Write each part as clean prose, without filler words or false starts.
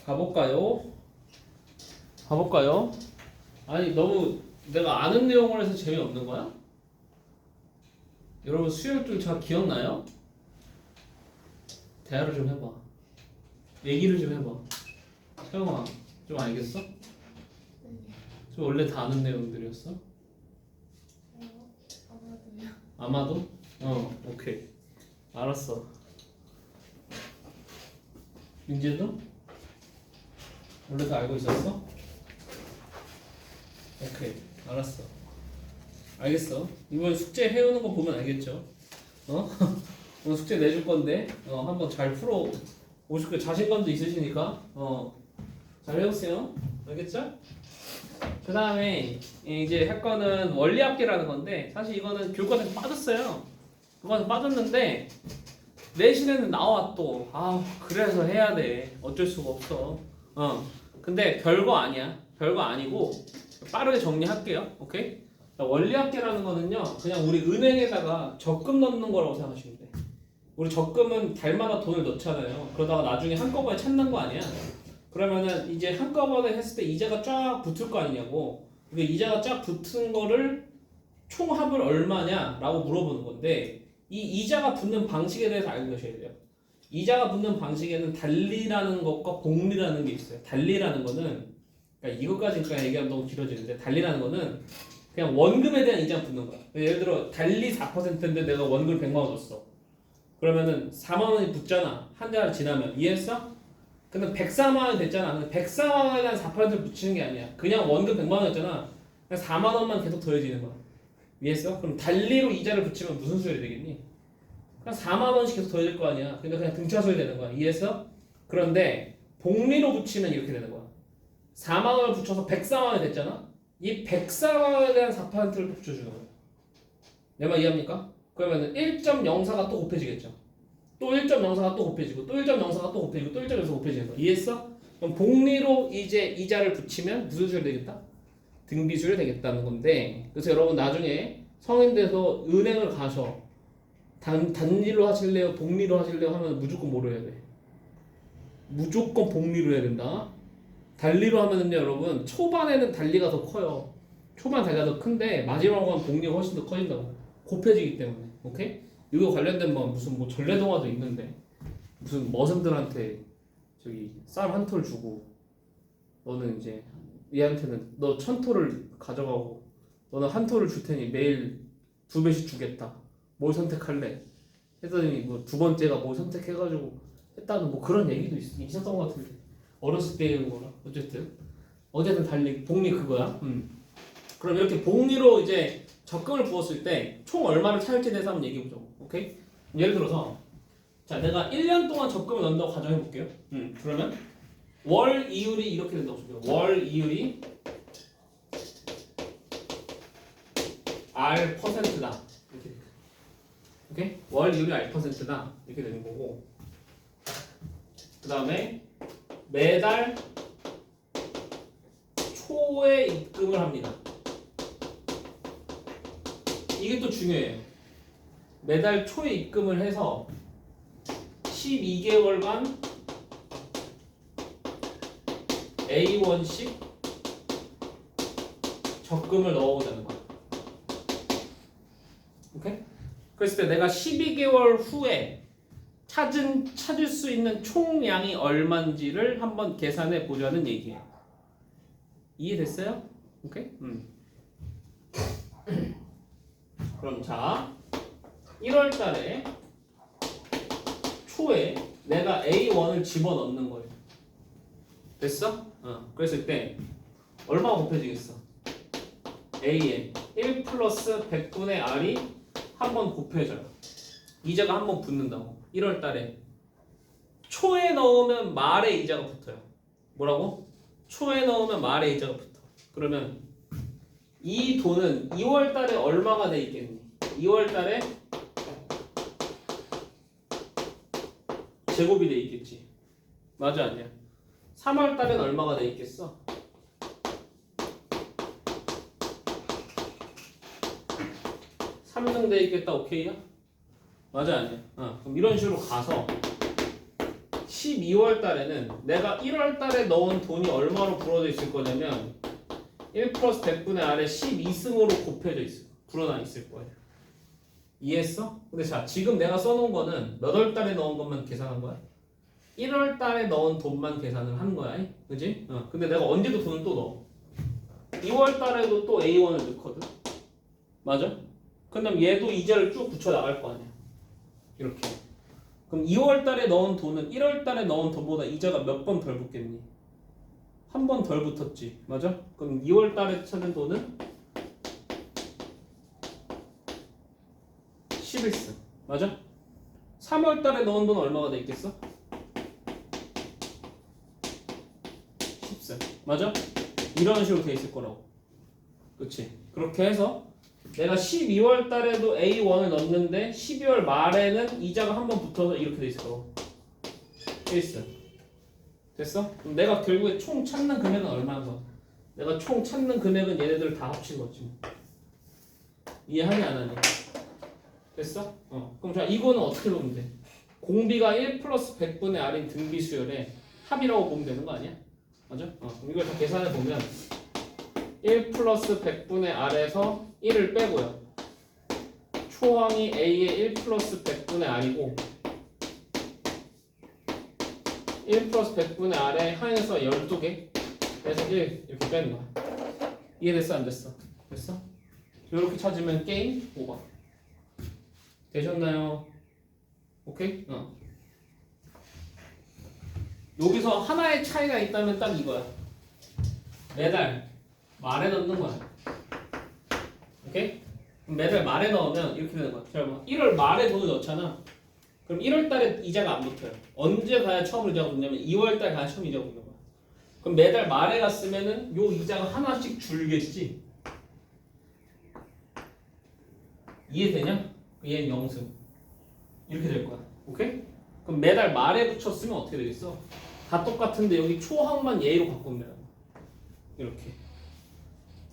가볼까요? 가볼까요? 아니 너무 내가 아는 내용을 해서 재미없는 거야? 여러분 수요일줄 잘 기억나요? 대화를 좀 해봐. 얘기를 좀 해봐. 태영아 좀 알겠어? 좀 원래 다 아는 내용들이었어? 아마도요. 아마도? 오케이. 알았어. 민재도? 원래 다 알고 있었어? 오케이. 알았어. 알겠어. 이번 숙제 해오는 거 보면 알겠죠? 오늘 숙제 내줄 건데, 한번 잘 풀어 오실 거 자신감도 있으시니까, 잘 해보세요. 알겠죠? 그 다음에 이제 할 거는 원리합계라는 건데, 사실 이거는 교과서에 빠졌어요. 교과서 빠졌는데, 내신에는 나와 또. 그래서 해야 돼. 어쩔 수가 없어. 근데 별거 아니야. 별거 아니고, 빠르게 정리할게요. 오케이? 원리합계라는 거는요, 그냥 우리 은행에다가 적금 넣는 거라고 생각하시면 돼. 우리 적금은 달마다 돈을 넣잖아요. 그러다가 나중에 한꺼번에 찾는 거 아니야? 그러면은 이제 한꺼번에 했을 때 이자가 쫙 붙을 거 아니냐고. 근데 이자가 쫙 붙은 거를 총합을 얼마냐라고 물어보는 건데, 이 이자가 붙는 방식에 대해서 알고 계셔야 돼요. 이자가 붙는 방식에는 달리라는 것과 복리라는 게 있어요. 달리라는 거는, 그러니까 이것까지 그냥 얘기하면 너무 길어지는데, 달리라는 거는 그냥 원금에 대한 이자가 붙는 거야. 예를 들어 달리 4%인데 내가 원금 100만 원 줬어. 그러면은 4만 원이 붙잖아. 한 달 지나면. 이해했어? 근데 104만 원이 됐잖아. 근데 104만 원에 대한 4%를 붙이는 게 아니야. 그냥 원금 100만 원이었잖아. 그냥 4만 원만 계속 더해지는 거야. 이해했어? 그럼 달리로 이자를 붙이면 무슨 수열이 되겠니? 그냥 4만 원씩 계속 더해질 거 아니야. 그러니까 그냥 등차수열이 되는 거야. 이해했어? 그런데 복리로 붙이면 이렇게 되는 거야. 4만 원을 붙여서 104만 원이 됐잖아. 이 104만 원에 대한 4%를 붙여주는 거야. 내 말 이해합니까? 그러면은 1.04가 또 곱해지겠죠. 또 1.04가 또 곱해지고 또 1.04가 또 곱해지고 또 1.04가 곱해지는 거야. 이해했어? 그럼 복리로 이제 이자를 붙이면 무슨 수열이 되겠다? 등비수열이 되겠다는 건데, 그래서 여러분 나중에 성인 돼서 은행을 가셔. 단리로 하실래요? 복리로 하실래요? 하면 무조건 뭐로 해야 돼? 무조건 복리로 해야 된다. 달리로 하면은요 여러분 초반에는 달리가 더 커요. 초반 달리가 더 큰데 마지막으로 복리가 훨씬 더 커진다고. 곱해지기 때문에. 오케이? 이거 관련된 무슨 전래동화도 있는데 무슨 머슴들한테 저기 쌀 한 톨 주고 너는 이제 얘한테는 너 1000톨을 가져가고 너는 한 톨을 줄 테니 매일 2배씩 주겠다. 뭘 선택할래? 했더니 두 번째가 뭘 선택해가지고 했다는 그런 얘기도 있었던 것 같은데 어렸을 때의 거라. 어쨌든 달리 복리 그거야. 그럼 이렇게 복리로 이제 적금을 부었을 때 총 얼마를 차일지에 대해서 한번 얘기해보자. 오케이? 예를 들어서 자 내가 1년 동안 적금을 넣는다고 가정해볼게요. 그러면 월 이율이 이렇게 된다고 쳐요. 월 이율이 R%다. 이렇게. 오케이? 월 이율이 R%다. 이렇게 되는 거고. 그 다음에 매달 초에 입금을 합니다. 이게 또 중요해요. 매달 초에 입금을 해서 12개월간 A1씩 적금을 넣어보자는 거야. 오케이? 그랬을 때 내가 12개월 후에 찾을 수 있는 총량이 얼마인지를 한번 계산해 보자는 얘기예요. 이해됐어요? 오케이? 그럼 자 1월 달에 초에 내가 A1을 집어넣는 거예요. 됐어? 그랬을 때 얼마가 곱해지겠어? AN 1 플러스 100분의 R이 한 번 곱해져요. 이자가 한 번 붙는다고. 1월 달에 초에 넣으면 말에 이자가 붙어요. 뭐라고? 초에 넣으면 말에 이자가 붙어. 그러면 이 돈은 2월 달에 얼마가 돼 있겠니? 2월 달에 제곱이 돼 있겠지. 맞아 아니야? 3월 달엔 얼마가 돼 있겠어? 삼성 돼 있겠다. 오케이야? 맞아 아니야? 그럼 이런 식으로 가서 12월 달에는 내가 1월 달에 넣은 돈이 얼마로 불어져 있을 거냐면 1 플러스 100분의 R에 12승으로 곱해져 있어. 불어나 있을 거예요. 이해했어? 근데 자, 지금 내가 써놓은 거는 몇 월 달에 넣은 것만 계산한 거야? 1월 달에 넣은 돈만 계산을 한 거야. 그지? 근데 내가 언제도 돈을 또 넣어. 2월 달에도 또 A1을 넣거든. 맞아? 그럼 얘도 이자를 쭉 붙여 나갈 거 아니야. 이렇게. 그럼 2월 달에 넣은 돈은 1월 달에 넣은 돈보다 이자가 몇 번 덜 붙겠니? 한 번 덜 붙었지. 맞아? 그럼 2월 달에 찾은 돈은 11승. 맞아? 3월 달에 넣은 돈은 얼마가 돼 있겠어? 10승. 맞아? 이런 식으로 돼 있을 거라고. 그치? 그렇게 해서 내가 12월 달에도 A1을 넣는데 12월 말에는 이자가 한 번 붙어서 이렇게 돼 있을 거고. 1승. 됐어? 그럼 내가 결국에 총 찾는 금액은 얼마인 거야? 내가 총 찾는 금액은 얘네들 다 합친 거지. 이해하니 안 하니? 됐어? 그럼 자, 이거는 어떻게 보면 돼? 공비가 1 플러스 100분의 R인 등비 수열의 합이라고 보면 되는 거 아니야? 맞아? 그럼 이걸 다 계산해 보면 1 플러스 100분의 R에서 1을 빼고요. 초항이 A의 1 플러스 100분의 R이고 1 플러스 100분의 R에 항에서 12개 그래서 1 이렇게 빼는 거야. 이해됐어? 안 됐어? 됐어? 이렇게 찾으면 게임 오버. 되셨나요? 오케이? 여기서 하나의 차이가 있다면 딱 이거야. 매달 말에 넣는 거야. 오케이? 그럼 매달 말에 넣으면 이렇게 되는 거야. 잘 봐. 1월 말에 돈을 넣잖아. 그럼 1월 달에 이자가 안 붙어요. 언제 가야 처음 이자가 붙냐면 2월 달 가야 처음 이자가 붙는 거야. 그럼 매달 말에 갔으면은 요 이자가 하나씩 줄겠지. 이해되냐? 얘는 영승. 이렇게 될 거야. 오케이? 그럼 매달 말에 붙였으면 어떻게 되겠어? 다 똑같은데 여기 초항만 예로 바꾸면 이렇게.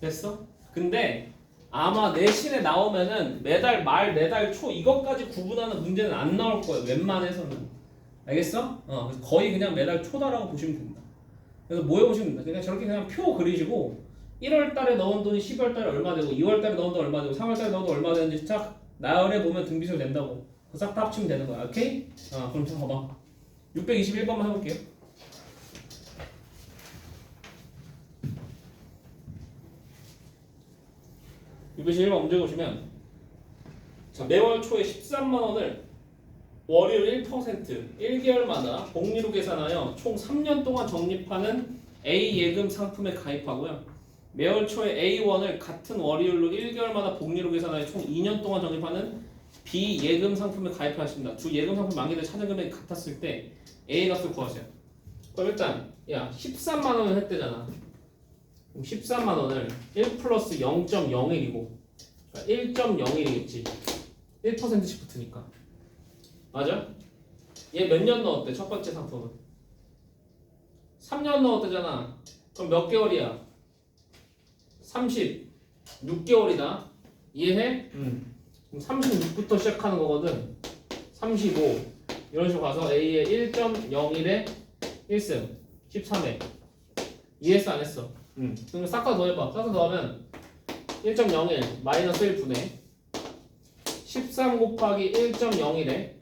됐어? 근데 아마 내신에 나오면은 매달 말, 매달 초 이것까지 구분하는 문제는 안 나올 거예요. 웬만해서는. 알겠어? 그래서 거의 그냥 매달 초다라고 보시면 된다. 그래서 뭐 해보시면 된다. 그냥 저렇게 그냥 표 그리시고 1월 달에 넣은 돈이 12월 달에 얼마 되고 2월 달에 넣은 돈 얼마 되고 3월 달에 넣은 돈 얼마 되는지 딱 나열해 보면 등비술 된다고. 싹 다 합치면 되는 거야. 오케이? 그럼 좀 봐봐. 621번만 해볼게요. 이것이 1번 문제 보시면 자, 매월 초에 13만 원을 월요일 1% 1개월마다 복리로 계산하여 총 3년 동안 적립하는 A 예금 상품에 가입하고요. 매월 초에 A1을 같은 월요일로 1개월마다 복리로 계산하여 총 2년 동안 적립하는 B 예금 상품에 가입하십니다. 두 예금 상품 만기를 찾은 금액이 같았을 때 A 값을 구하세요. 그럼 일단 야 13만 원을 했대잖아. 그럼 13만 원을 1 플러스 0.01이고 그러니까 1.01이겠지. 1%씩 붙으니까. 맞아? 얘 몇 년 넣었대? 첫 번째 상품은 3년 넣었대잖아. 그럼 몇 개월이야? 36개월이다. 이해해? 그럼 36부터 시작하는 거거든. 35 이런 식으로 가서 A의 1.01에 1승 13회. 이해했어 안 했어? 그럼 싹 다 더해봐. 싹 다 더하면 1.01 마이너스 1분의 13 곱하기 1.01에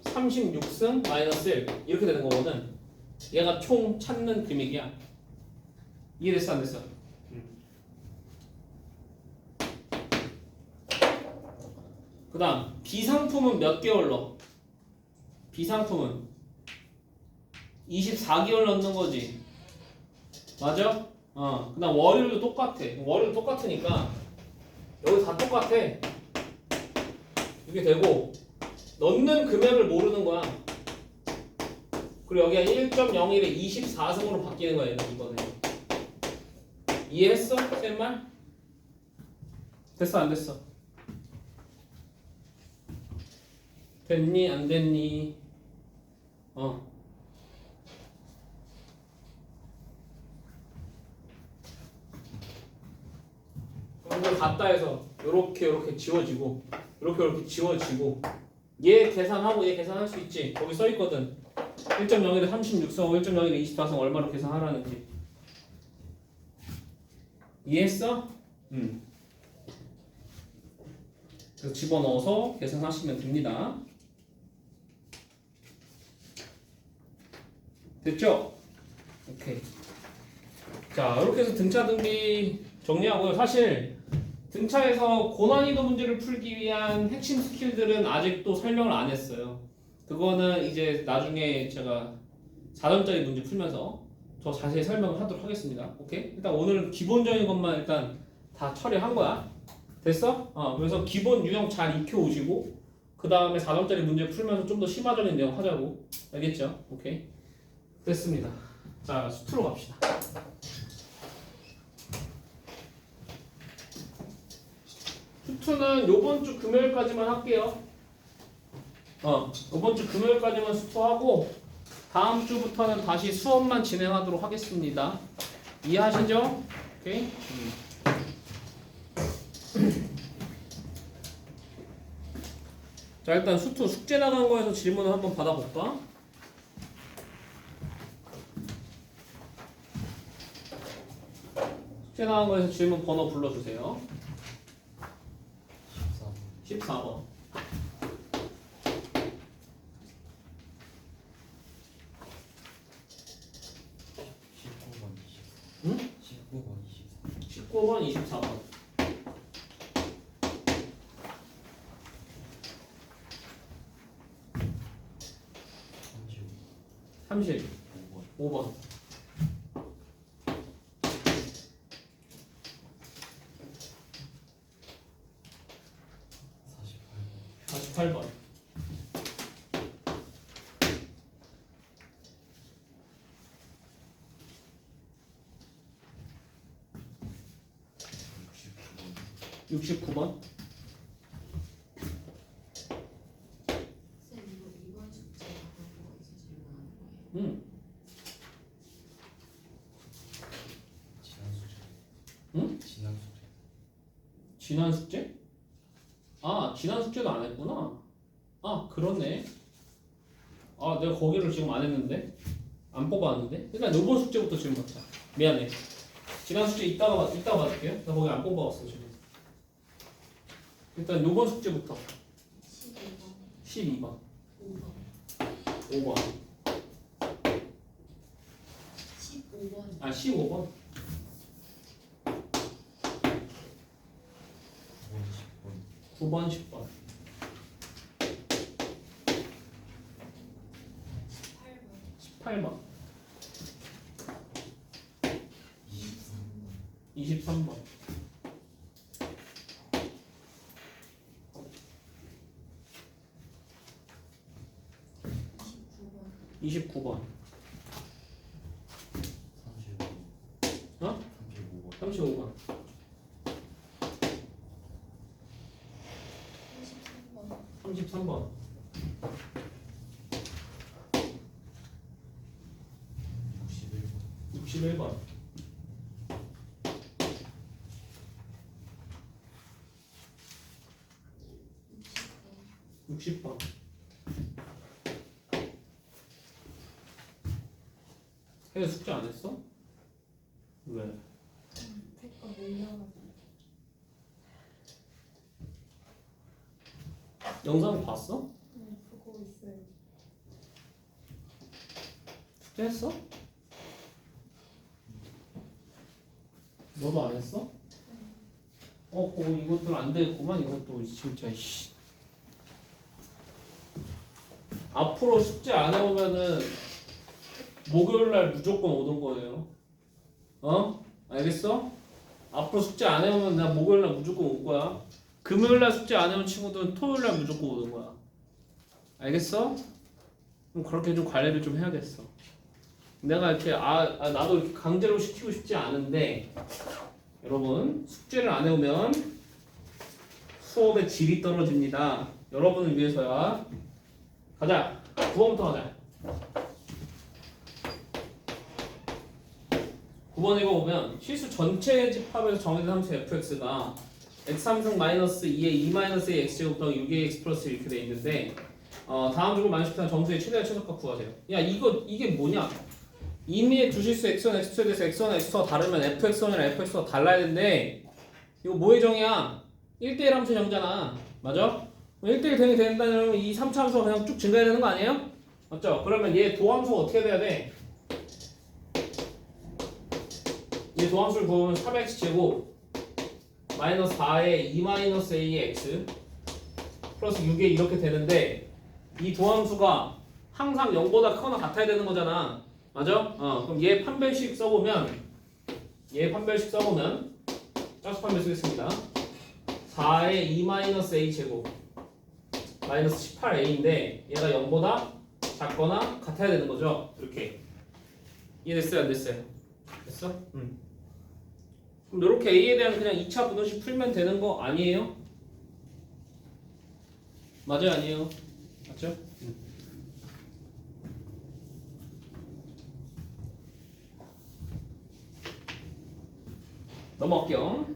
36승 마이너스 1 이렇게 되는 거거든. 얘가 총 찾는 금액이야. 이해됐어 안 됐어? 그 다음 B상품은 몇 개월 넣어? B상품은 24개월 넣는 거지. 맞아? 그 다음 월요일도 똑같아. 월요일 똑같으니까 여기 다 똑같아. 이게 되고 넣는 금액을 모르는 거야. 그리고 여기가 1.01에 24승으로 바뀌는 거야. 얘는 이번에. 이해했어? 쌤 말? 됐어 안 됐어? 됐니 안 됐니? 이걸 갖다 해서 요렇게 지워지고 요렇게 지워지고 얘 계산하고 얘 계산할 수 있지. 거기 써 있거든. 1.01에 36성, 1.01에 24성 얼마로 계산하라는지. 이해했어? 그래서 집어넣어서 계산하시면 됩니다. 됐죠? 오케이. 자, 이렇게 해서 등차 등비 정리하고요. 사실 등차에서 고난이도 문제를 풀기 위한 핵심 스킬들은 아직도 설명을 안 했어요. 그거는 이제 나중에 제가 4점짜리 문제 풀면서 더 자세히 설명을 하도록 하겠습니다. 오케이? 일단 오늘은 기본적인 것만 일단 다 처리한 거야. 됐어? 그래서 기본 유형 잘 익혀 오시고 그 다음에 4점짜리 문제 풀면서 좀 더 심화적인 내용 하자고. 알겠죠? 오케이? 됐습니다. 자, 수투로 갑시다. 수투는 요번 주 금요일까지만 할게요. 요번 주 금요일까지만 수투하고 다음 주부터는 다시 수업만 진행하도록 하겠습니다. 이해하시죠? 오케이? 자, 일단 수투 숙제 나간 거에서 질문을 한번 받아볼까? 숙제 나간 거에서 질문 번호 불러주세요. 14번. 19번, 24번. 35번. 48번. 69번. 쌤, 이거 이번 숙제 어떤 거에서 질문하는 거예요? 응. 지난 숙제. 응? 지난 숙제. 지난 숙제? 아, 지난 숙제도 안 했구나. 아, 그러네. 아, 내가 거기를 지금 안 했는데? 안 뽑아왔는데? 일단 요번 숙제부터 지금 받자. 미안해. 지난 숙제 이따가 받을게요. 나 거기 안 뽑아왔어, 지금. 일단 요번 숙제부터. 12번, 12번. 5번, 5번. 15번, 아, 15번. 9번, 10번. 18번, 18번. 23번. 29번. 35번. 어? 35번. 35번. 33번. 61번. 60번. 혜연 숙제 안 했어? 왜? 택가 몰려가지고. 영상 봤어? 네, 보고 있어요. 숙제 했어? 너도 안 했어? 이것들 안 되겠구만. 이것도 진짜 씨. 앞으로 숙제 안 해오면은 목요일날 무조건 오는 거예요. 알겠어? 앞으로 숙제 안 해오면 나 목요일날 무조건 올 거야. 금요일날 숙제 안 해온 친구들은 토요일날 무조건 오는 거야. 알겠어? 그럼 그렇게 좀 관리를 좀 해야겠어. 내가 이렇게 나도 이렇게 강제로 시키고 싶지 않은데 여러분 숙제를 안 해오면 수업의 질이 떨어집니다. 여러분을 위해서야. 가자. 9번부터 가자. 9번 읽어보면 실수 전체 집합에서 정해진 함수 fx가 x 함수 마이너스 2에 2 마이너스 a x제곱 더하기 6ax 플러스 이렇게 돼 있는데 다음 주고 만족한 정수의 최대한 최소값 구하세요. 야 이게 뭐냐? 임의의 주실수 x1, x2에 대해서 x1, x2가 다르면 fx1이랑 fx가 달라야 되는데 이거 뭐의 정이야? 1대1 함수 정잖아. 맞아? 1대1 되게 된다면 이 3차 함수가 그냥 쭉 증가해야 되는 거 아니에요? 맞죠? 그러면 얘 도함수가 어떻게 돼야 돼? 얘 도함수를 구하면 3x제곱 마이너스 4에 2 마이너스 a의 x 플러스 6에 이렇게 되는데 이 도함수가 항상 0보다 크거나 같아야 되는 거잖아. 맞아? 그럼 얘 판별식 써보면 짝수 판별 쓰겠습니다. 4에 2 마이너스 a 제곱 마이너스 18a인데 얘가 0보다 작거나 같아야 되는 거죠. 이렇게 이해됐어요? 안 됐어요? 됐어? 그럼 이렇게 a에 대한 그냥 2차 분호식 풀면 되는 거 아니에요? 맞아요? 아니에요? 맞죠? 넘어갈게요.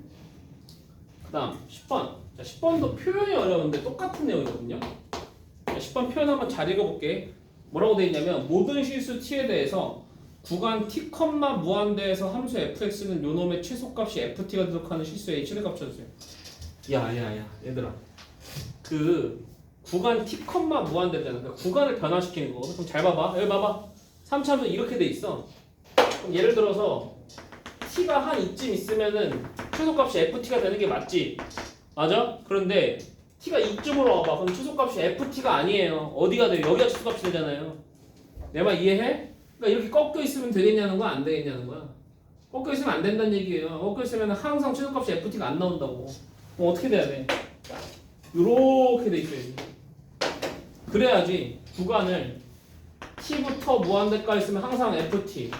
그 다음 10번. 자, 10번도 표현이 어려운데 똑같은 내용이거든요. 자, 10번 표현 한번 잘 읽어볼게. 뭐라고 되어 있냐면 모든 실수 t에 대해서 구간 t, 무한대에서 함수 fx는 요놈의 최소값이 ft가 되도록하는 실수의 최대값 찾으세요. 야야야 얘들아, 그 구간 t, 무한대잖아. 그러니까 구간을 변화시키는 거거든. 그럼 잘 봐봐. 여기 봐봐. 3차함수 이렇게 돼 있어. 그럼 예를 들어서 t가 한 이쯤 있으면은 최소값이 ft가 되는 게 맞지? 맞아? 그런데 t가 이쯤으로 와봐. 그럼 최소값이 ft가 아니에요. 어디가 돼요? 여기가 최소값이 되잖아요. 내 말 이해해? 그러니까 이렇게 꺾여 있으면 되겠냐는 거야? 안 되겠냐는 거야? 꺾여 있으면 안 된다는 얘기예요. 꺾여 있으면 항상 최소값이 ft가 안 나온다고. 그럼 어떻게 돼야 돼? 요렇게 돼 있어야지. 그래야지 구간을 t부터 무한대까지 있으면 항상 ft,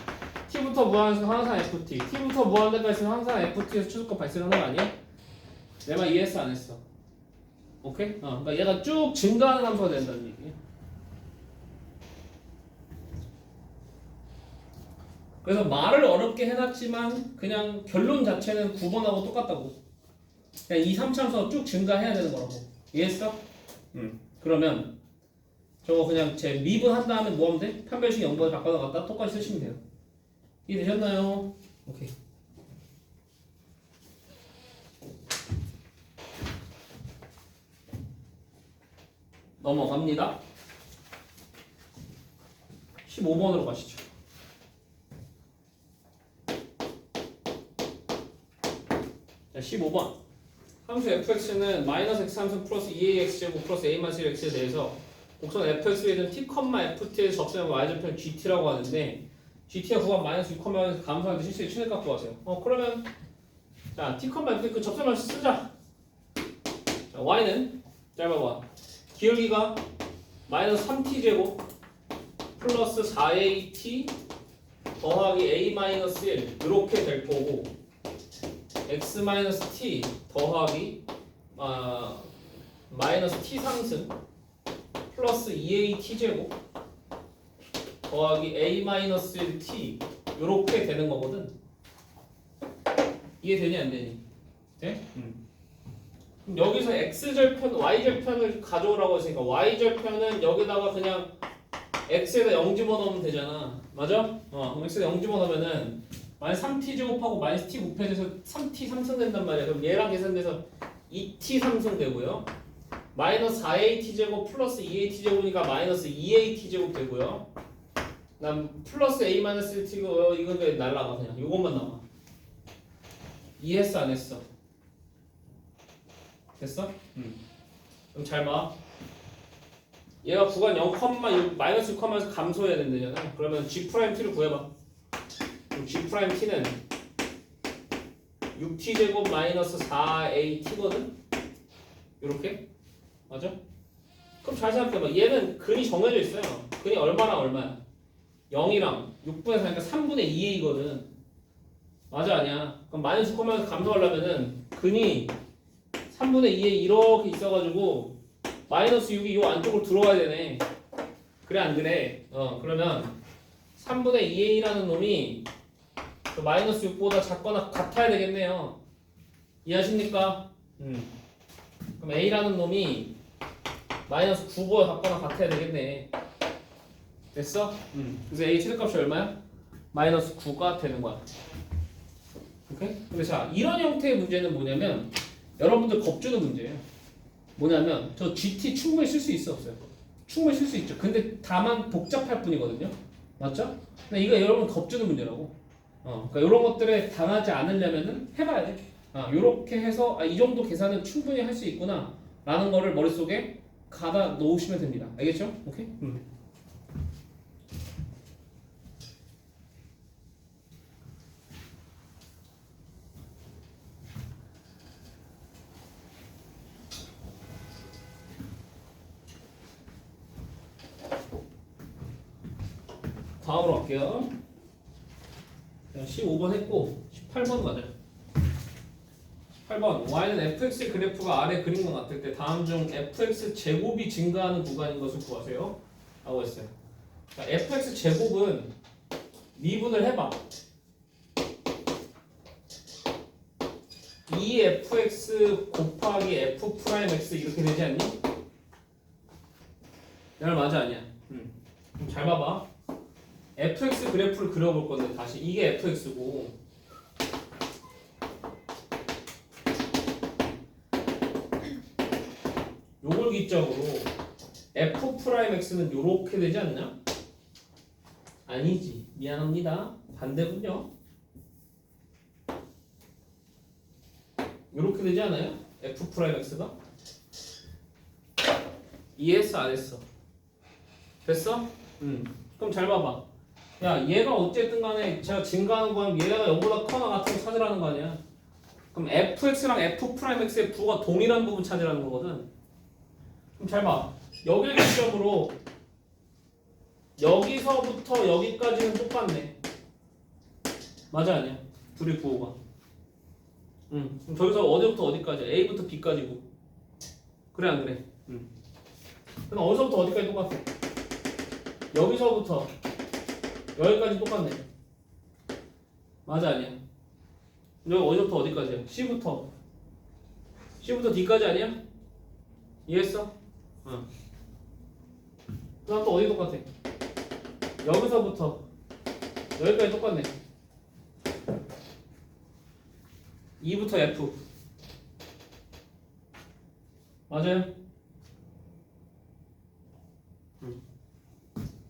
t부터 무한대에서 항상 ft, t부터 무한대까지 있으면 항상 ft에서 최소값 발생하는 거 아니야? 내 말 이해했어? 안 했어? 오케이? 그러니까 얘가 쭉 증가하는 함수가 된다는 얘기야. 그래서 말을 어렵게 해놨지만 그냥 결론 자체는 9번하고 똑같다고. 그냥 2, 3차함수가 쭉 증가해야 되는 거라고. 이해했어? 그러면 저거 그냥 제 미분한 다음에 뭐 하면 돼? 판별식 0번을 바꿔서 갖다 똑같이 쓰시면 돼요. 이해되셨나요? 오케이. 넘어갑니다. 15번으로 가시죠. 자, 15번. 함수 fx는 마이너스 x 함수 플러스 2ax제곱 플러스 a-1x에 대해서 곡선 fx에 대한 t, ft에서 접선한 y절편 gt라고 하는데 gt가 구간 마이너스 6,1에서 감소하는데 실수의 최대값 구하세요. 그러면 자 t, f 그 접선만 쓰자. 자, y는 짧아봐. 기울기가 마이너스 3t제곱 플러스 4at 더하기 a-1 이렇게 될 거고 x-t 더하기 마이너스 t 상승 플러스 2at제곱 더하기 a-1t 이렇게 되는 거거든. 이해되니 안 되니? 네? 그럼 여기서 x절편, y절편을 가져오라고 했으니까 y절편은 여기다가 그냥 x에다 0 집어넣으면 되잖아. 맞아? 그럼 x에다 0 집어넣으면은 마이너스 3t 제곱하고 마이너스 t 곱해져서 3t 상승된단 말이야. 그럼 얘랑 계산돼서 2t 상승되고요. 마이너스 4at 제곱 플러스 2at 제곱이니까 마이너스 2at 제곱 되고요. 난 플러스 a 마이너스 1t고 이거 날라가 그냥 요것만 남아. 이해했어 안 했어? 됐어? 그럼 잘 봐. 얘가 구간 0, 마이너스 6,에서 감소해야 된다잖아. 그러면 G'T를 구해봐. 그럼 G'T는 6t 제곱 마이너스 4at거든? 요렇게? 맞아? 그럼 잘 생각해봐. 얘는 근이 정해져 있어요. 근이 얼마랑 얼마야? 0이랑 6분의 4니까 3분의 2a거든. 맞아 아니야? 그럼 마이너스 6,에서 감소하려면은 근이 3분의 2에 이렇게 있어가지고 마이너스 6이 요 안쪽으로 들어와야 되네. 그래 안 그래? 그러면 3분의 2a라는 놈이 그 마이너스 6보다 작거나 같아야 되겠네요. 이해하십니까? 그럼 a라는 놈이 마이너스 9가 같거나 같아야 되겠네. 됐어? 그래서 A 최대값이 얼마야? 마이너스 9가 되는 거야. 오케이? 근데 자, 이런 형태의 문제는 뭐냐면 여러분들 겁주는 문제예요. 뭐냐면 저 GT 충분히 쓸 수 있어 없어요? 충분히 쓸 수 있죠. 근데 다만 복잡할 뿐이거든요. 맞죠? 근데 이거 여러분 겁주는 문제라고. 그러니까 이런 것들에 당하지 않으려면은 해봐야 돼. 요렇게 해서 이 정도 계산은 충분히 할 수 있구나 라는 거를 머릿속에 가다 놓으시면 됩니다. 알겠죠? 오케이? 다음으로 갈게요. 15번 했고 18번 가자. 18번 y는 fx 그래프가 아래 그림과 같을 때 다음 중 fx 제곱이 증가하는 구간인 것을 구하세요 라고 했어요. 자, fx 제곱은 미분을 해봐. 2fx 곱하기 f 프라임 x 이렇게 되지 않니? 내 말 맞아 아니야? 그럼 잘 봐봐. fx 그래프를 그려볼 건데 다시 이게 fx고 요걸 기점으로 f 프라임 x는 요렇게 되지 않냐? 아니지. 미안합니다. 반대군요. 요렇게 되지 않아요? f 프라임 x가? 이해했어 안 했어? 됐어? 그럼 잘 봐봐. 야 얘가 어쨌든 간에 제가 증가하는 거면 얘가 0보다 커나 같은 거 찾으라는 거 아니야. 그럼 fx랑 f 프라임 x의 부가 동일한 부분 찾으라는 거거든. 그럼 잘 봐. 여길 기점으로 여기서부터 여기까지는 똑같네. 맞아 아니야? 둘이 부호가. 그럼 저기서 어디부터 어디까지? A부터 B까지고. 그래 안 그래? 그럼 어디서부터 어디까지 똑같아? 여기서부터 여기까지 똑같네. 맞아 아니야? 여기 어디서부터 어디까지야? C부터 D까지 아니야? 이해했어? 응. 그다음 또 어디 똑같아? 여기서부터 여기까지 똑같네. 2부터 F 맞아요?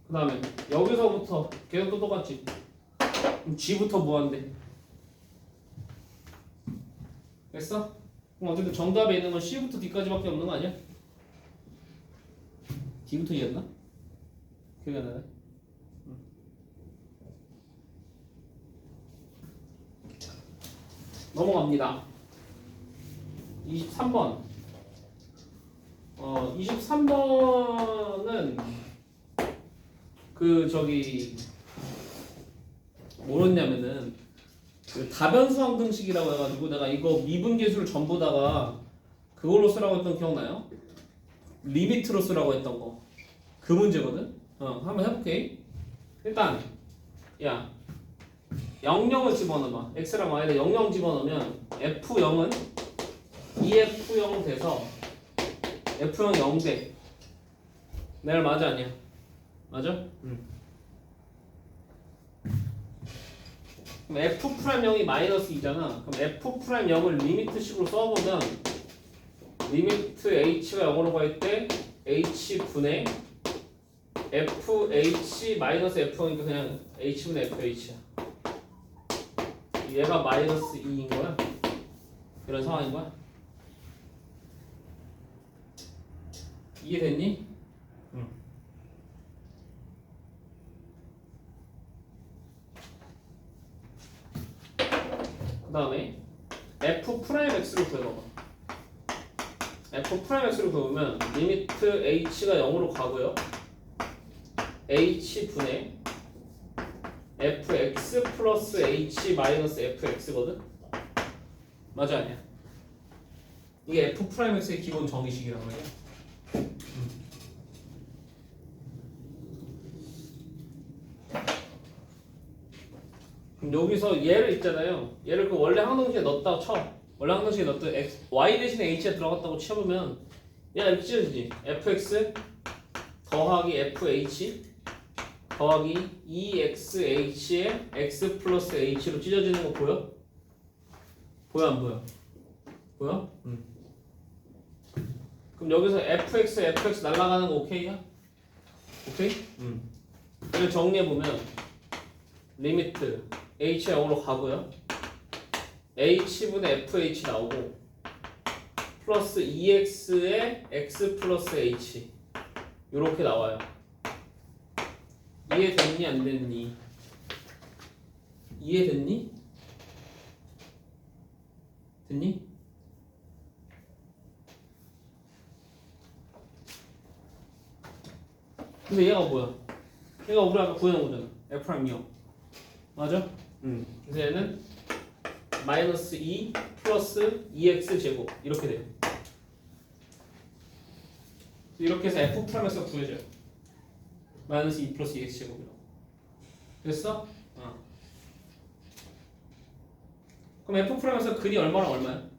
그 다음에 여기서부터 계속 또 똑같지. 그럼 G부터 무한대. 됐어? 그럼 어쨌든 정답에 있는 건 C부터 D까지밖에 없는 거 아니야? D부터 E였나? 기억이 안 나네. 넘어갑니다. 23번. 23번은 그 저기 뭐였냐면은 그 다변수 항등식이라고 해가지고 내가 이거 미분계수를 전부다가 그걸로 쓰라고 했던 기억나요? 리미트로 쓰라고 했던 거. 그 문제거든. 한번 해볼게. 일단 야 00을 집어넣어봐. x랑 y에 00 집어넣으면 f0은 2f0 돼서 f0이 0돼. 내 말 맞아 아니야? 맞아? 그럼 f'0이 마이너스 2잖아. 그럼 f'0을 리미트식으로 써보면 리미트 h가 0으로 갈 때 h분의 fh 마이너스 f0이니까 그냥 h분의 fh야. 얘가 마이너스 2인 거야. 이런 상황인 거야. 이해됐니? 그 다음에 f'x로 구해봐봐. f'x로 구하면 리미트 h가 0으로 가고요. h분의 fx 플러스 h 마이너스 fx거든? 맞아 아니야? 이게 f'x의 기본 정의식이란 말이야. 그럼 여기서 얘를 있잖아요. 얘를 그 원래 항등식에 넣었다고 쳐. 원래 항등식에 넣었더니 y 대신에 h가 들어갔다고 쳐보면 야 이렇게 찢어지지. fx 더하기 fh 더하기 2xh에 x 플러스 h로 찢어지는 거 보여? 보여 안 보여? 보여? 그럼 여기서 fx 날아가는 거 오케이야? 오케이? 그래서 정리해보면 리미트 h가 0으로 가고요 h분의 fh 나오고 플러스 2x에 x 플러스 h 요렇게 나와요. 이해됐니 안 됐니? 이해됐니? 됐니? 근데 얘가 뭐야? 얘가 우리 아까 구해놓은 거잖아. F'2 맞아? 그래서 얘는 마이너스 2 플러스 2x 제곱 이렇게 돼요. 이렇게 해서 F'에서 구해줘요. 마이너스 2 플러스 2x 제곱이라고. 됐어? 그럼 F'에서 근이 얼마랑 얼마야?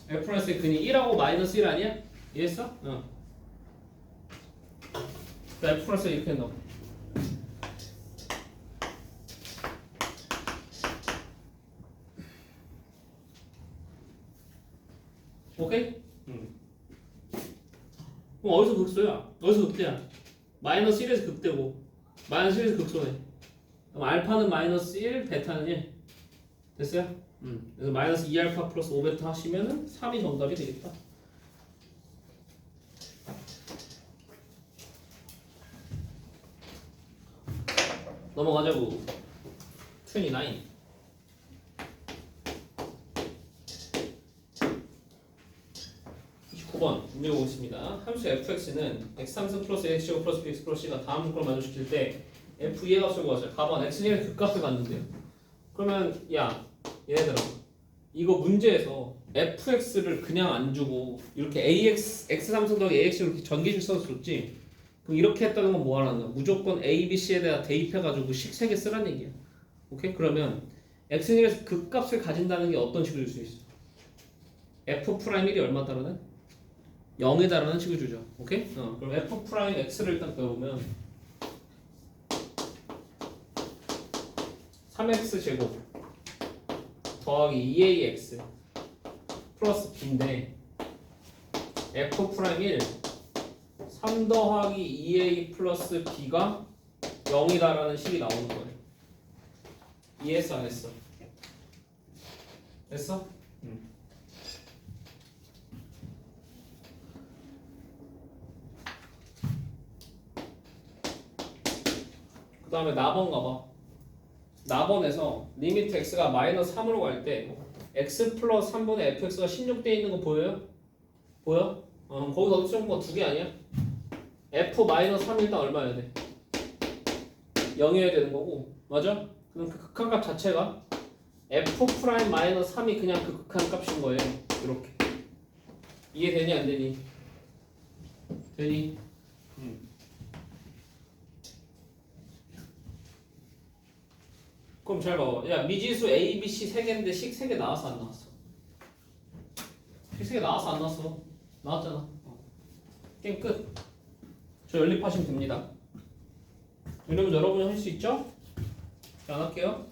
F'에서의 근이 1하고 마이너스 1 아니야? 이해했어? F'에서 이렇게 넣어. 오케이? 그럼 어디서 극소야? 어디서 극대야? 마이너스 1에서 극대고 마이너스 1에서 극소네. 그럼 알파는 마이너스 1, 베타는 1. 됐어요? 그래서 마이너스 2알파 플러스 5베타 하시면은 3이 정답이 되겠다. 넘어가자고. 29. 29번 문제 보겠습니다. 함수 fx는 x3승 플러스 x제곱 플러스 bx 플러스 c가 다음 조건을 만족시킬 때 f 2의 값을 구하세요. 가번 x는 1의 극값을 갖는데요. 그러면 야 얘네들아 이거 문제에서 fx를 그냥 안 주고 이렇게 ax x3승 더하기 ax로 이렇게 전개식 써서 줬지. 그럼 이렇게 했다는 건 뭐 하는 거야? 무조건 a, b, c에 대해 대입해가지고 식 3개 쓰란 얘기야. 오케이? 그러면 x는 1에서 극값을 가진다는 게 어떤 식으로 줄 수 있어? f'1이 얼마 따르는? 0에 달하는 식을 주죠. 오케이? 그럼 f'x를 일단 배우면 3x 제곱 더하기 2ax 플러스 b인데 f'1 3 더하기 2a 플러스 b가 0이다라는 식이 나오는 거예요. 이해했어 안 했어? 됐어? 그 다음에 나번 가봐. 나번에서 리미트 x가 마이너스 3으로 갈 때 x 플러스 3분의 fx가 16대 있는 거 보여요? 보여? 거기서 어디 쓰는 거 2개 아니야? f 마이너스 3이 일단 얼마여야 돼? 0이어야 되는 거고 맞아? 그럼 그 극한값 자체가 f 프라임 마이너스 3이 그냥 그 극한값인 거예요. 이렇게 이해되니 안 되니? 되니? 그럼 잘 봐봐. 야 미지수 A, B, C 3개인데 식 3개 나왔어 안 나왔어? 식 3개 나왔어 안 나왔어? 나왔잖아. 게임 끝. 저 연립하시면 됩니다. 이러면 여러분이 할 수 있죠? 자, 안 할게요.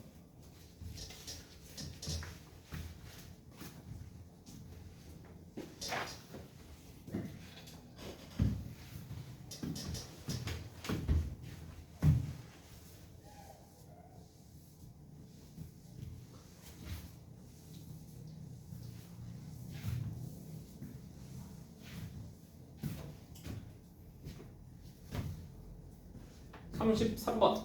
(33번)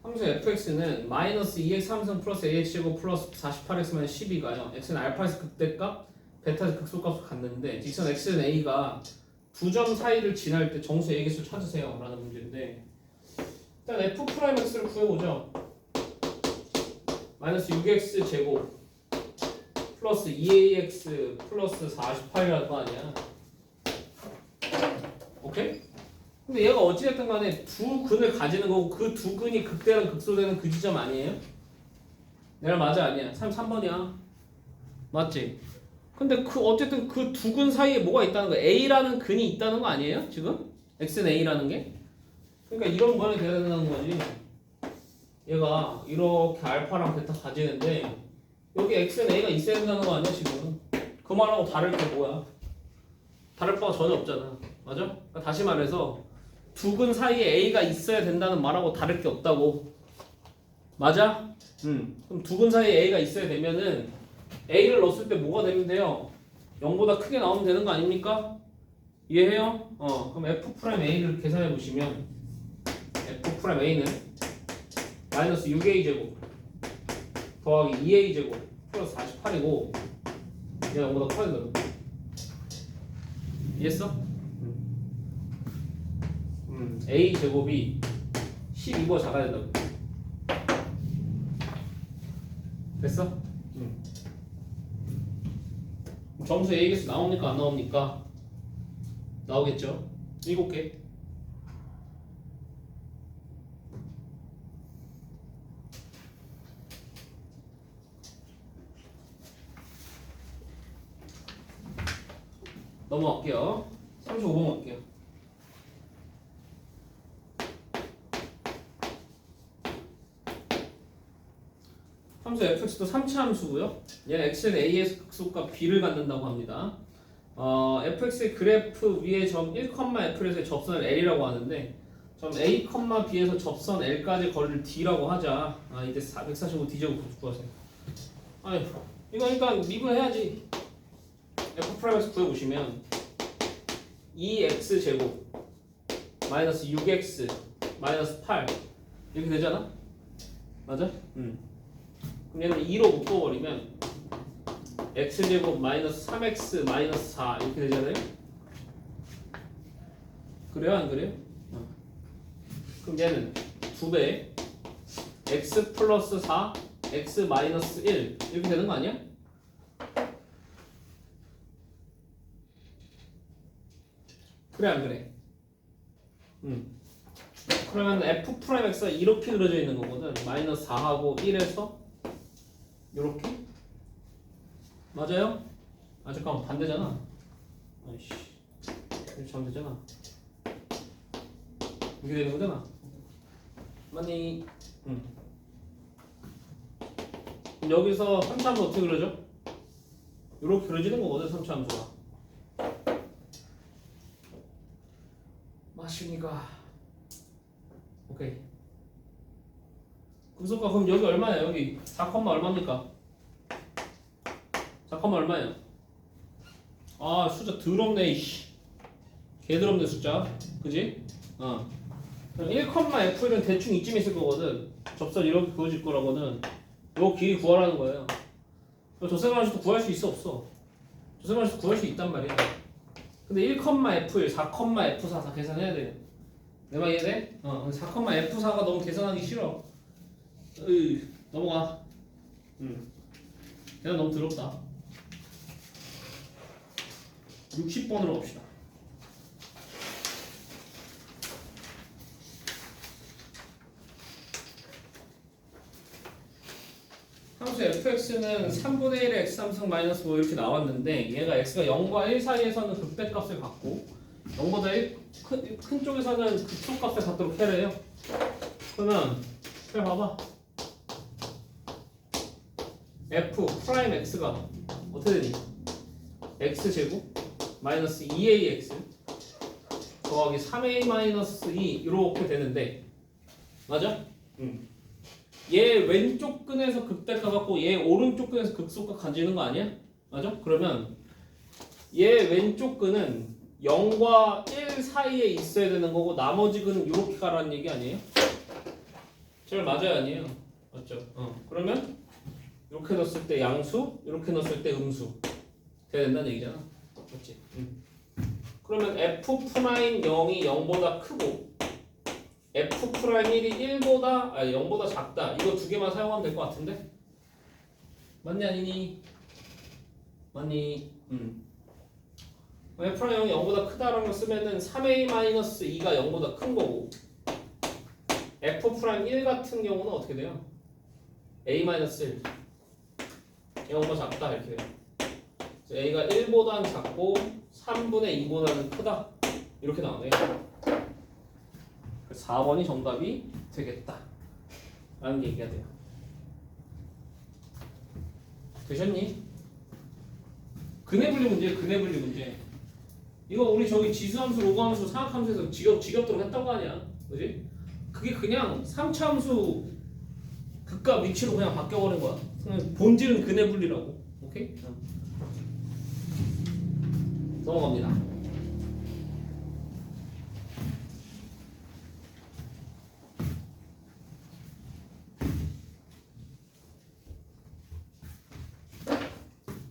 함수 fx는 마이너스 2x 3승 플러스 ax제곱 플러스 48x만 12가요. x는 알파에서 극대값, 베타에서 극소값을 갖는데 직선 x는 a가 두 점 사이를 지날 때 정수 A개수 찾으세요 라는 문제인데 일단 f'x를 구해보죠. 마이너스 6x 제곱 플러스 2ax 플러스 48이라는 거 아니야. 오케이? 근데 얘가 어찌됐든 간에 두 근을 가지는 거고 그 두 근이 극대랑 극소되는 그 지점 아니에요? 내가 맞아 아니야? 3번이야 맞지? 근데 그 어쨌든 그 두 근 사이에 뭐가 있다는 거 A라는 근이 있다는 거 아니에요? 지금? X는 A라는 게? 그러니까 이런 모양이 돼야 된다는 거지. 얘가 이렇게 알파랑 베타 가지는데 여기 X는 A가 있어야 된다는 거 아니야 지금? 그 말하고 다를 게 뭐야? 다를 바가 전혀 없잖아. 맞아? 그러니까 다시 말해서 두 근 사이에 A가 있어야 된다는 말하고 다를 게 없다고. 맞아? 그럼 두 근 사이에 A가 있어야 되면은 A를 넣었을 때 뭐가 되면 돼요? 0보다 크게 나오면 되는 거 아닙니까? 이해해요? 그럼 F'A를 계산해 보시면 F'A는 마이너스 6A 제곱 더하기 2A 제곱 플러스 48이고 얘가 0보다 커야 된다고. 이해했어? A 제곱이 12보다 작아야 된다고. 됐어? 점수 A 개수 나옵니까 안 나옵니까? 나오겠죠? 7개. 넘어갈게요. 35번 갈게요. 함수 fx도 3차 함수고요. 얘는 x는 a에서 극소값 b를 갖는다고 합니다. fx의 그래프 위에 점 1,f에서의 접선을 l이라고 하는데 점 a, b에서 접선 l까지 거리를 d라고 하자. 이때 145 d제곱 구하세요. 아니 이거 그러니까 미분해야지. f'에서 구해보시면 2x 제곱 마이너스 6x 마이너스 8 이렇게 되잖아? 맞아? 그럼 얘는 2로 묶어버리면 x제곱 마이너스 3x 마이너스 4 이렇게 되잖아요? 그래요? 안 그래요? 그럼 얘는 2배 x 플러스 4 x 마이너스 1 이렇게 되는 거 아니야? 그래 안 그래? 그러면 f'x가 이렇게 그려져 있는 거거든. 마이너스 4하고 1에서 이렇게? 맞아요? 잠깐만 반대잖아. 아이씨 이렇게 잘못됐잖아. 이렇게 되는 거잖아. 맞니? 그럼 여기서 3차 함수 어떻게 그려져? 이렇게 그려지는 거거든 3차 함수가. 맞습니까? 오케이. 극소값 그럼 여기 얼마야? 여기 4, 얼마입니까? 4, 얼마예요? 숫자 더럽네 이씨. 개 더럽네 숫자. 그지? 그럼 1,f는 대충 이쯤 있을 거거든. 접선 이렇게 그어질 거라고는 요 길이 구하라는 거예요. 조세관에서도 구할 수 있어 없어? 조세관에서 구할 수 있단 말이야. 근데 1,f1, 4,f4 다 계산해야 돼. 내 말 이해돼? 4,f4가 너무 계산하기 싫어. 넘어가. 계산 너무 더럽다. 60번으로 갑시다. 함수 fx는 3분의 1의 x3승 마이너스 뭐 이렇게 나왔는데 얘가 x가 0과 1 사이에서는 극대값을 갖고 0보다 큰 쪽에서는 극소값을 갖도록 해야 해요. 그러면 잘 봐봐. f 프라임 x가 어떻게 되니? x제곱 마이너스 2ax 더하기 3a 마이너스 2 이렇게 되는데 맞아? 얘 왼쪽 끈에서 극대값 갖고 얘 오른쪽 끈에서 극소값 가지는 거 아니야? 맞아? 그러면 얘 왼쪽 끈은 0과 1 사이에 있어야 되는 거고 나머지 끈은 이렇게 가라는 얘기 아니에요? 제일 맞아요 아니에요? 맞죠? 그러면 이렇게 넣었을 때 양수, 이렇게 넣었을 때 음수 돼야 된다는 얘기잖아. 맞지? 그러면 f'0이 0보다 크고 f'1이 0보다 작다. 이거 두 개만 사용하면 될 것 같은데? 맞니 아니니? 맞니? f'0이 0보다 크다라는 걸 쓰면은 3a-2가 0보다 큰 거고 f'1 같은 경우는 어떻게 돼요? a-1 0보다 작다 이렇게 돼요. a가 1보다는 작고 3분의 2보다는 크다. 이렇게 나오네. 4번이 정답이 되겠다. 라는 얘기가 돼요. 되셨니? 근해분리 문제, 근해분리 문제. 이거 우리 저기 지수함수, 로그함수, 사각함수에서 지겹도록 했던 거 아니야? 그지? 그게 그냥 3차함수 극과 위치로 그냥 바뀌어버린 거야. 그냥 본질은 근해분리라고. 오케이? 넘어갑니다.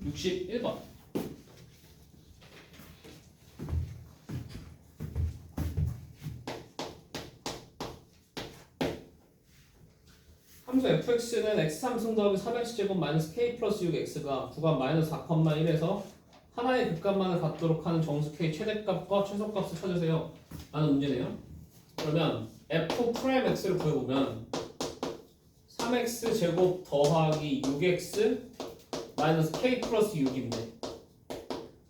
(61번) 함수 fx는 x3승 더하기 3x제곱 마이너스 k 플러스 6x가 구간 마이너스 4,1에서 하나의 극값만을 갖도록 하는 정수 k 최대값과 최소값을 찾으세요 라는 문제네요. 그러면 f 프라임 x를 구해보면 3x 제곱 더하기 6x 마이너스 k 플러스 6인데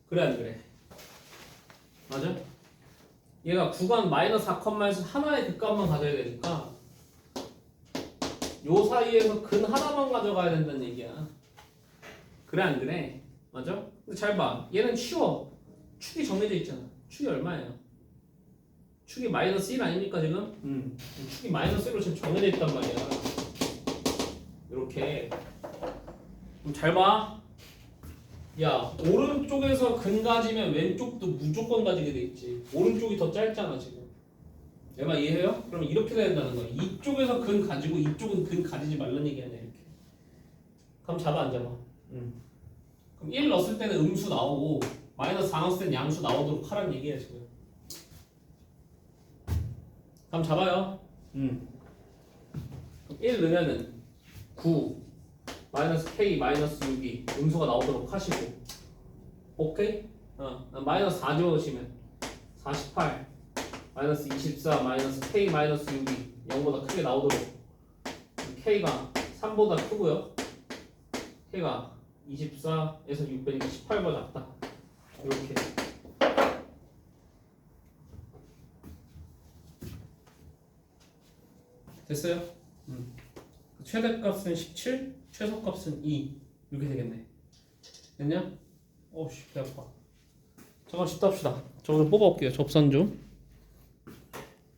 그래 안 그래? 맞아? 얘가 구간 마이너스 4,1에서 하나의 극값만 가져야 되니까 요 사이에서 근 하나만 가져가야 된다는 얘기야. 그래 안 그래? 맞아? 근데 잘 봐. 얘는 쉬워. 축이 정해져 있잖아. 축이 얼마예요? 축이 마이너스 1 아닙니까 지금? 축이 마이너스 1로 지금 정해져 있단 말이야. 이렇게. 그럼 잘 봐. 야, 오른쪽에서 근 가지면 왼쪽도 무조건 가지게 돼 있지. 오른쪽이 더 짧잖아 지금. 내 말 이해해요? 그럼 이렇게 돼야 된다는 거야. 이쪽에서 근 가지고 이쪽은 근 가지지 말라는 얘기 아니야 이렇게. 그럼 잡아 안 잡아? 그럼 1 넣었을 때는 음수 나오고 마이너스 4 넣었을 때는 양수 나오도록 하라는 얘기야 지금. 그럼 잡아요. 그럼 1 넣으면은 9 마이너스 k 마이너스 6이 음수가 나오도록 하시고 오케이? 마이너스 4 집어넣으시면 48 마이너스 24 마이너스 k 마이너스 6이 0보다 크게 나오도록 k가 3보다 크고요. k가 24에서 6 빼니까 18보다 작다. 이렇게 됐어요? 최대값은 17, 최소값은 2 이렇게 되겠네. 됐냐? 어우씨 배 아파. 잠깐 쉬다 합시다. 저거 좀 뽑아올게요. 접선 좀.